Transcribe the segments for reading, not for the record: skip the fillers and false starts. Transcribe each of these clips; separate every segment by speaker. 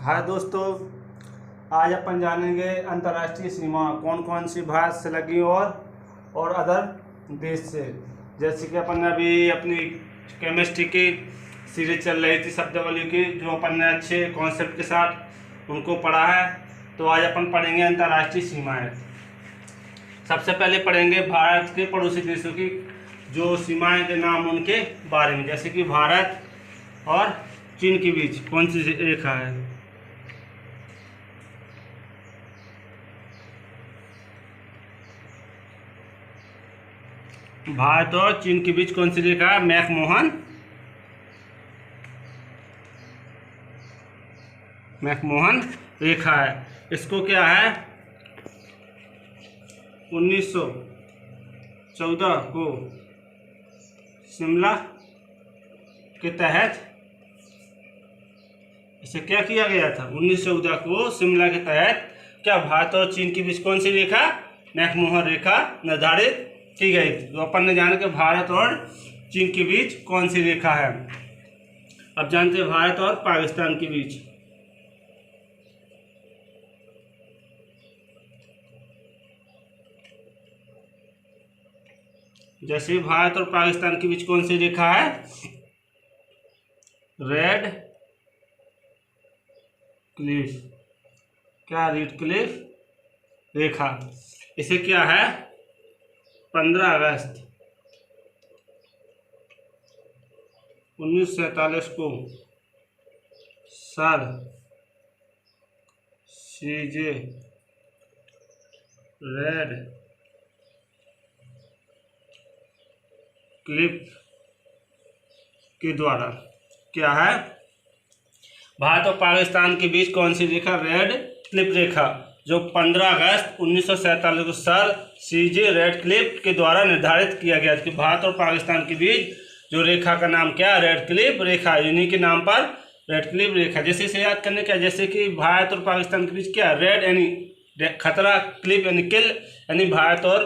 Speaker 1: हाय दोस्तों, आज अपन जानेंगे अंतर्राष्ट्रीय सीमा कौन कौन सी भारत से लगी और अदर देश से। जैसे कि अपन ने अभी अपनी केमिस्ट्री की सीरीज चल रही थी शब्दावली की, जो अपन ने अच्छे कॉन्सेप्ट के साथ उनको पढ़ा है। तो आज अपन पढ़ेंगे अंतर्राष्ट्रीय सीमाएं। सबसे पहले पढ़ेंगे भारत के पड़ोसी देशों की जो सीमाएं के नाम, उनके बारे में। जैसे कि भारत और चीन के बीच कौन सी रेखा है। भारत और चीन के बीच कौन सी रेखा है? मैकमोहन रेखा है। इसको क्या है, 1914 को शिमला के तहत इसे क्या किया गया था? 1914 को शिमला के तहत क्या भारत और चीन के बीच कौन सी रेखा, मैकमोहन रेखा निर्धारित की गई थी। तो अपन ने जाना कि भारत और चीन के बीच कौन सी रेखा है। अब जानते हैं भारत और पाकिस्तान के बीच। जैसे भारत और पाकिस्तान के बीच कौन सी रेखा है? Red Cliff. क्या? रेड क्लिफ रेखा। इसे क्या है, 15 अगस्त 1947 को सर सीजे रेड क्लिफ के द्वारा क्या है, भारत और पाकिस्तान के बीच कौन सी रेखा? रेड क्लिफ रेखा, जो 15 अगस्त 1947 को सर सीजे रेड क्लिफ के द्वारा निर्धारित किया गया कि भारत और पाकिस्तान के बीच जो रेखा का नाम क्या, रेड क्लिफ रेखा, इन्हीं के नाम पर रेड क्लिफ रेखा। जैसे इसे याद करने क्या, जैसे कि भारत और पाकिस्तान के बीच क्या, रेड यानी खतरा, क्लिफ यानी किल, यानी भारत और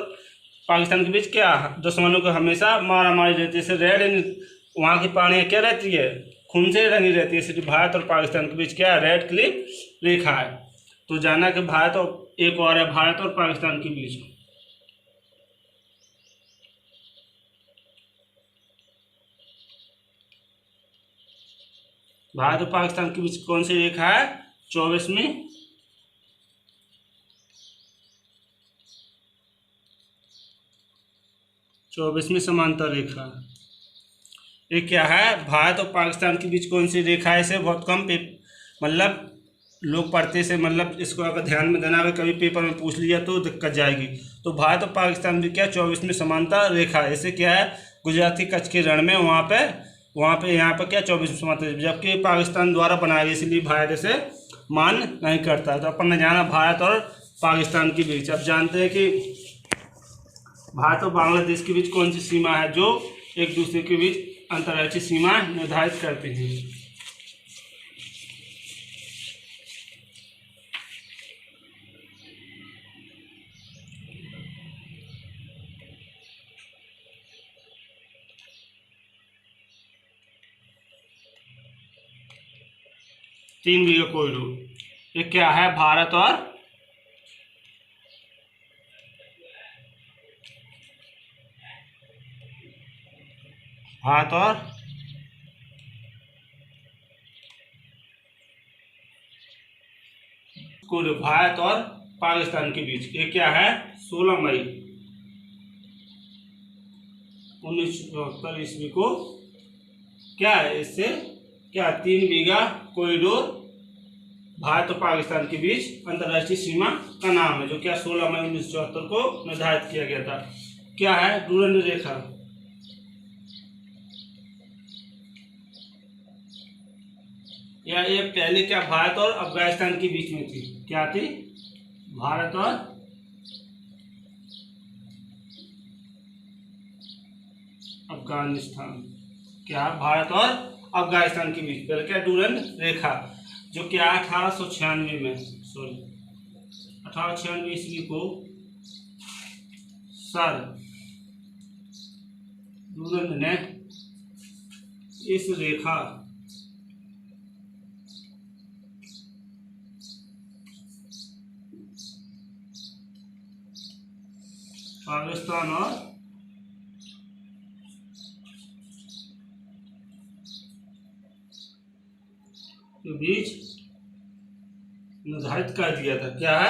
Speaker 1: पाकिस्तान के बीच क्या, दुश्मनों को हमेशा मारा मारी रहती है। जैसे रेड यानी वहाँ की पानियाँ क्या रहती है, खून से रंगी रहती है, इसलिए भारत और पाकिस्तान के बीच क्या, रेड क्लिफ रेखा है। तो जाना कि भारत और एक और है भारत और पाकिस्तान के बीच। भारत और पाकिस्तान के बीच कौन सी रेखा है? 24वीं समांतर रेखा। ये क्या है, भारत और पाकिस्तान के बीच कौन सी रेखा है? इसे बहुत कम मतलब लोग पढ़ते से, मतलब इसको अगर ध्यान में देना, अगर कभी पेपर में पूछ लिया तो दिक्कत जाएगी। तो भारत और पाकिस्तान में क्या 24वीं समांतर रेखा है। इसे क्या है, गुजराती कच्छ के रण में वहाँ पे यहाँ पर क्या 24वीं समांतर, जबकि पाकिस्तान द्वारा बनाया गया, इसलिए भारत इसे मान नहीं करता। तो अपन ने जाना भारत और पाकिस्तान के बीच। अब जानते हैं कि भारत और बांग्लादेश के बीच कौन सी सीमा है जो एक दूसरे के बीच अंतर्राष्ट्रीय सीमा निर्धारित करती थी। तीन बीघा कॉरिडोर। ये क्या है, भारत और भारत और पाकिस्तान के बीच। ये क्या है, 16 मई 1974 ईस्वी को क्या है, इससे क्या 3 बीघा कॉरिडोर भारत और पाकिस्तान के बीच अंतर्राष्ट्रीय सीमा का नाम है, जो क्या 16 मई 1974 को निर्धारित किया गया था। क्या है, डुरंड रेखा। या ये पहले क्या भारत और अफगानिस्तान के बीच में थी। क्या थी? भारत और अफगानिस्तान। क्या भारत और अफगानिस्तान के बीच पहले क्या डुरंड रेखा, जो क्या 1896 में 1896 ईस्वी को सर डुरंड ने इस रेखा पाकिस्तान और के बीच निर्धारित कर दिया था। क्या है?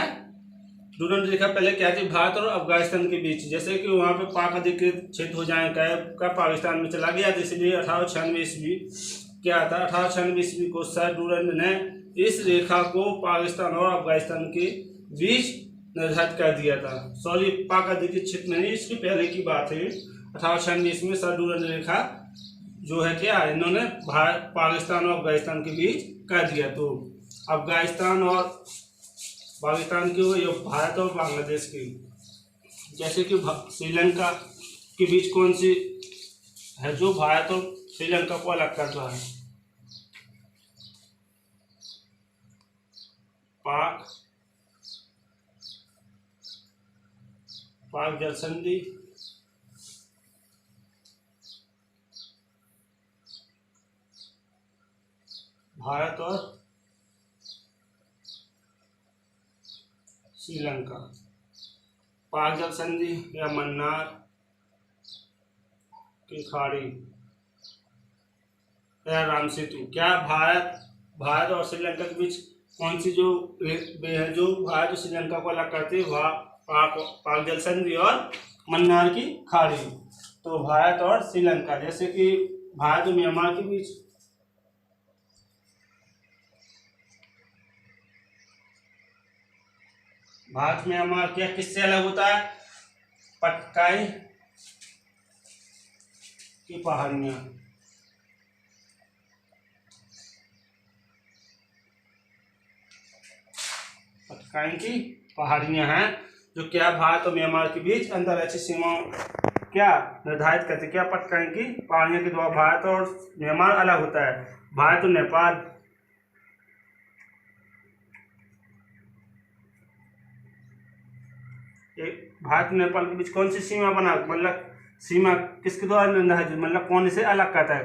Speaker 1: डूरंड रेखा पहले क्या थी? भारत और अफगानिस्तान के बीच, जैसे कि वहां पे पाक अधिकृत क्षेत्र हो जाएगा का पाकिस्तान में चला गया था, इसलिए 1896 ईस्वी क्या था? 1896 ईस्वी को सर डूरंड ने इस रेखा को पाकिस्तान और अफगानिस्तान के बीच निर्धारित कर दिया था। सॉरी, पाक अधिकृत क्षेत्र में नहीं, इसकी पहले की बात है। 1896 में सर डूरंड रेखा जो है क्या इन्होंने भारत, पाकिस्तान और अफगानिस्तान के बीच कर दिया। तो अफगानिस्तान और पाकिस्तान की हो या भारत और बांग्लादेश की, जैसे कि श्रीलंका के बीच कौन सी है जो भारत और श्रीलंका को अलग कर रहा है? पाक जल संधि, भारत और श्रीलंका, पाक जल संधि या मन्नार की खाड़ी या राम सेतु। क्या भारत और श्रीलंका के बीच कौन सी जो है जो भारत और श्रीलंका को अलग करती है? पाक जल संधि और मन्नार की खाड़ी। तो भारत और श्रीलंका, जैसे कि भारत और म्यांमार के बीच भारत म्यांमार क्या किससे अलग होता है? पटकाई की पहाड़ियां, पटकाई की पहाड़ियां हैं जो क्या भारत और म्यांमार के बीच अंतर्राष्ट्रीय सीमा क्या निर्धारित करती है। क्या पटकाई की पहाड़ियों के द्वारा भारत और म्यांमार अलग होता है। भारत और नेपाल, भारत और नेपाल के बीच कौन सी सीमा बना, मतलब सीमा किसके द्वारा निर्धारित, मतलब कौन इसे अलग करता है?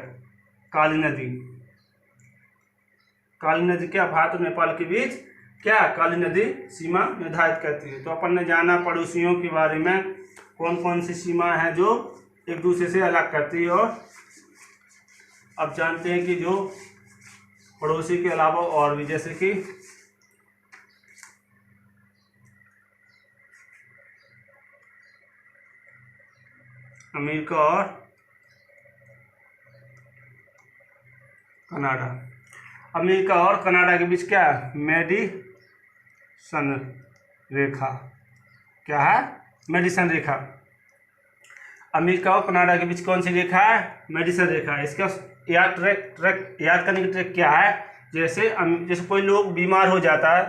Speaker 1: काली नदी। काली नदी क्या भारत और नेपाल के बीच क्या काली नदी सीमा निर्धारित करती है। तो अपन ने जाना पड़ोसियों के बारे में, कौन कौन सी सीमा है जो एक दूसरे से अलग करती है। और अब जानते हैं कि जो पड़ोसी के अलावा और भी, जैसे कि अमेरिका और कनाडा। अमेरिका और कनाडा के बीच क्या है? मेडिसन रेखा। क्या है? मेडिसन रेखा। अमेरिका और कनाडा के बीच कौन सी रेखा है? मेडिसन रेखा। इसका याद करने की ट्रिक क्या है? जैसे कोई लोग बीमार हो जाता है,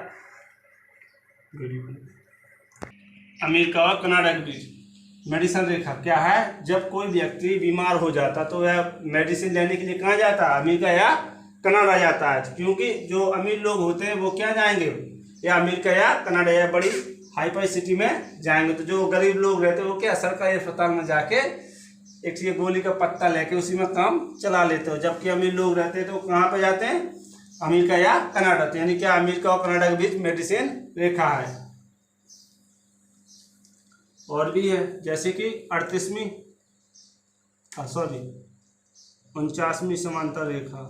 Speaker 1: अमेरिका और कनाडा के बीच मेडिसन रेखा क्या है? जब कोई व्यक्ति बीमार हो जाता तो वह मेडिसिन लेने के लिए कहाँ जाता है? अमेरिका या कनाडा जाता है। क्योंकि जो अमीर लोग होते हैं वो क्या जाएंगे? या अमेरिका या कनाडा या बड़ी हाईफाई सिटी में जाएंगे। तो जो गरीब लोग रहते हैं वो क्या सरकारी अस्पताल में जाके एक ये गोली का पत्ता लेके उसी में काम चला लेते हो। जबकि अमीर लोग रहते हैं तो कहाँ पे जाते हैं? अमेरिका या कनाडा। तो यानी क्या अमेरिका और कनाडा के बीच मेडिसिन रेखा है। और भी है, जैसे कि 49वीं समांतर रेखा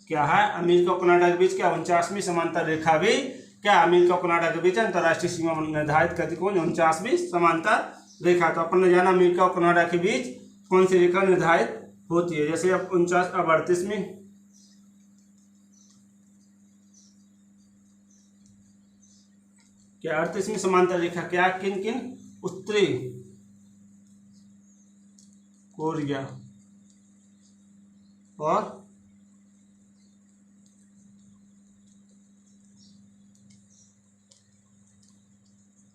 Speaker 1: क्या है? अमेरिका और कनाडा के बीच क्या 49वीं समांतर रेखा भी क्या अमेरिका और कनाडा के बीच अंतर्राष्ट्रीय सीमा निर्धारित करती कौन? 49वीं समांतर रेखा। तो अपन ने जाना अमेरिका और कनाडा के बीच कौन सी रेखा निर्धारित होती है। जैसे अब 38वीं क्या 38वीं समांतर रेखा क्या किन किन? उत्तरी कोरिया और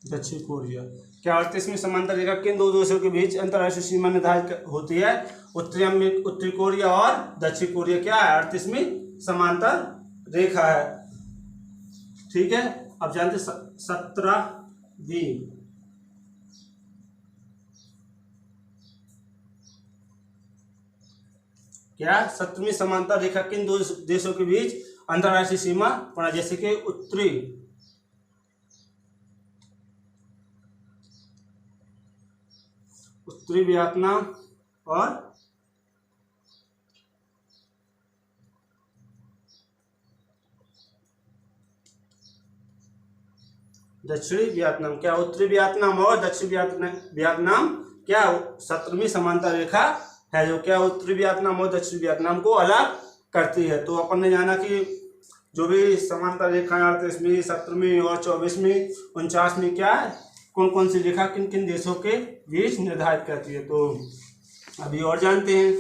Speaker 1: दक्षिण कोरिया। क्या 38वीं समांतर रेखा किन दो देशों के बीच अंतर्राष्ट्रीय सीमा निर्धारित होती है? उत्तरी कोरिया और दक्षिण कोरिया क्या है? 38वीं समांतर रेखा है। ठीक है। अब जानते 17वीं क्या 17वीं समांतर रेखा किन दो देशों के बीच अंतर्राष्ट्रीय सीमा पड़ा? जैसे कि उत्तरी उत्तरी वियतनाम और दक्षिणी वियतनाम। क्या उत्तरी वियतनाम और दक्षिणी वियतनाम क्या 17वीं समांतर रेखा है, जो क्या उत्तरी वियतनाम और दक्षिणी वियतनाम को अलग करती है। तो अपन ने जाना कि जो भी समांतर रेखाएं 38वीं, 17वीं और 24वीं, 49वीं क्या कौन कौन सी रेखा किन किन देशों के बीच निर्धारित करती है। तो अभी और जानते हैं।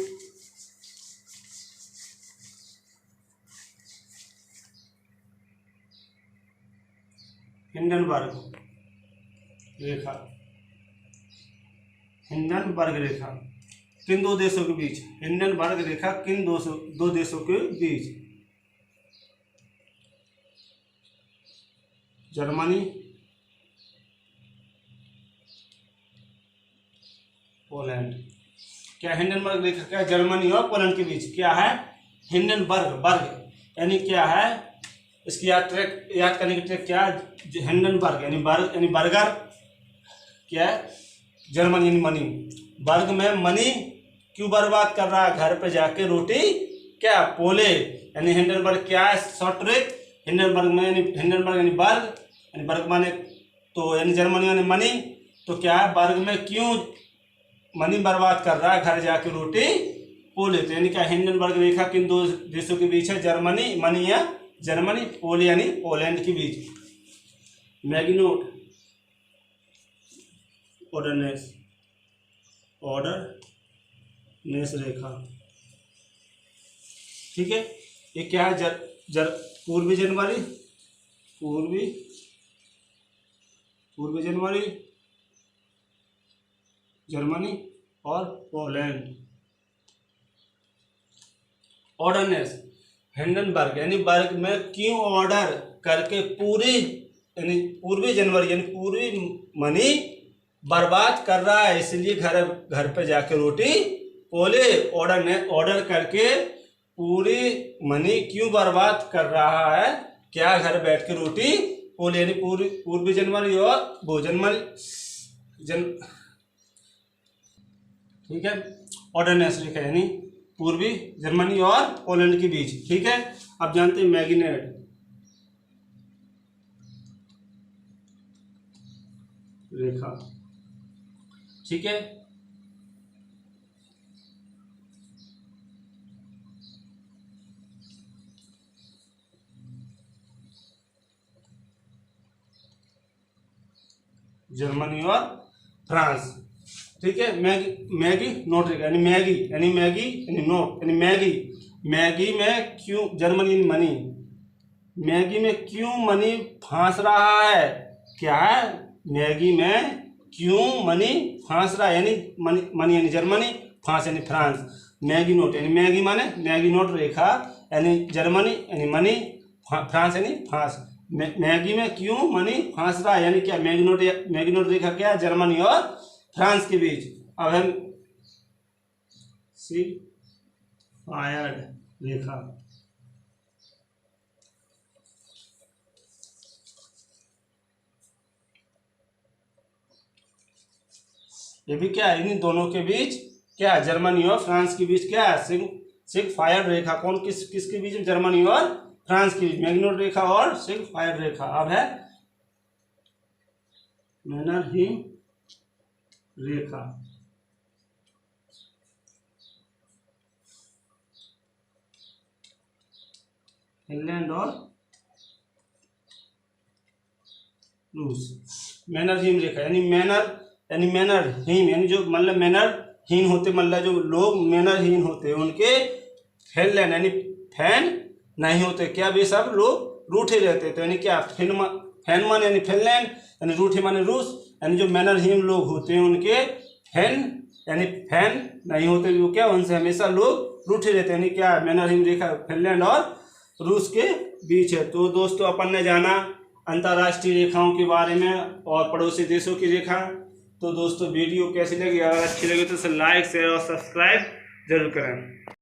Speaker 1: हिंडनबर्ग रेखा, हिंडनबर्ग रेखा किन दो देशों के बीच, हिंडनबर्ग रेखा किन दो देशों के बीच, जर्मनी पोलैंड। क्या हिंडनबर्ग रेखा क्या जर्मनी और पोलैंड के बीच क्या है, हिंडनबर्ग बर्ग यानी क्या है, इसकी याद करने की ट्रिक क्या है, हिंडनबर्ग यानी बर्ग यानी बर्गर, क्या है जर्मनी यानी मनी, बर्ग में मनी क्यों बर्बाद कर रहा है, घर पे जाके रोटी क्या पोले, यानी हिंडनबर्ग क्या है शॉर्ट ट्रिक, हिंडनबर्ग में हिंडनबर्ग यानी बर्ग माने तो यानी जर्मनी यानी मनी, तो क्या है बर्ग में क्यों मनी बर्बाद कर रहा है, घर जाके रोटी पोले। तो यानी क्या हिंडनबर्ग रेखा किन दो देशों के बीच है, जर्मनी मनी या जर्मनी, पोल यानी पोलैंड के बीच। मैग्नीट्यूड ऑर्डरनेस रेखा, ठीक है। ये क्या है पूर्वी जनवरी जर्मनी और पोलैंड। ऑर्डरनेस हिंडनबर्ग यानी बर्ग में क्यों ऑर्डर करके पूर्वी जनवरी यानी पूर्वी मनी बर्बाद कर रहा है, इसलिए घर पे जाके रोटी पोले। ऑर्डर करके पूरी मनी क्यों बर्बाद कर रहा है, क्या घर बैठ के रोटी पोले, यानी पूर्वी जनवरी और वो ठीक है। ऑर्डरनेस रेखा यानी पूर्वी जर्मनी और पोलैंड के बीच, ठीक है। अब जानते हैं मैग्नेट रेखा, ठीक है। जर्मनी और फ्रांस, ठीक है। मैगी नोट रेखा यानी मैगी में क्यों जर्मनी मनी, मैगी में क्यों मनी फांस रहा है, क्या है मैगी में क्यों मनी फांस रहा है, यानी मनी यानी जर्मनी, फांस यानी फ्रांस। मैगी नोट यानी मैगी माने मैगी नोट रेखा यानी जर्मनी यानी मनी, फ्रांस यानी फांस। मैगी में क्यों मनी फांस रहा है, यानी क्या मैगी नोट रेखा क्या है जर्मनी और फ्रांस के बीच। अब हम फायर्ड रेखा, ये भी क्या है इन दोनों के बीच क्या जर्मनी और फ्रांस के बीच क्या है सिग फायर्ड रेखा, कौन किसके बीच में, जर्मनी और फ्रांस के बीच, मैग्नीट्यूड रेखा और सिग फायर्ड रेखा। अब है मैनरहीम रेखा, फिनलैंड और रूस। मैनरहीम रेखा यानी मैनरहीम यानी जो मतलब मैनरहीन होते, मतलब जो लोग मैनरहीन होते हैं उनके फिनलैंड यानी फैन नहीं होते, क्या वे सब लोग रूठे रहते। तो यानी क्या फैनमन यानी फिनलैंड यानी रूठे माने रूस, यानी जो मैनरहीन लोग होते हैं उनके फैन यानी फैन नहीं होते, वो क्या उनसे हमेशा लोग रूठे रहते हैं, यानी क्या मैनरहीम रेखा फिनलैंड और रूस के बीच है। तो दोस्तों अपन ने जाना अंतर्राष्ट्रीय रेखाओं के बारे में और पड़ोसी देशों की रेखा। तो दोस्तों वीडियो कैसी लगी, अगर अच्छी लगी तो इसे लाइक शेयर और सब्सक्राइब जरूर करें।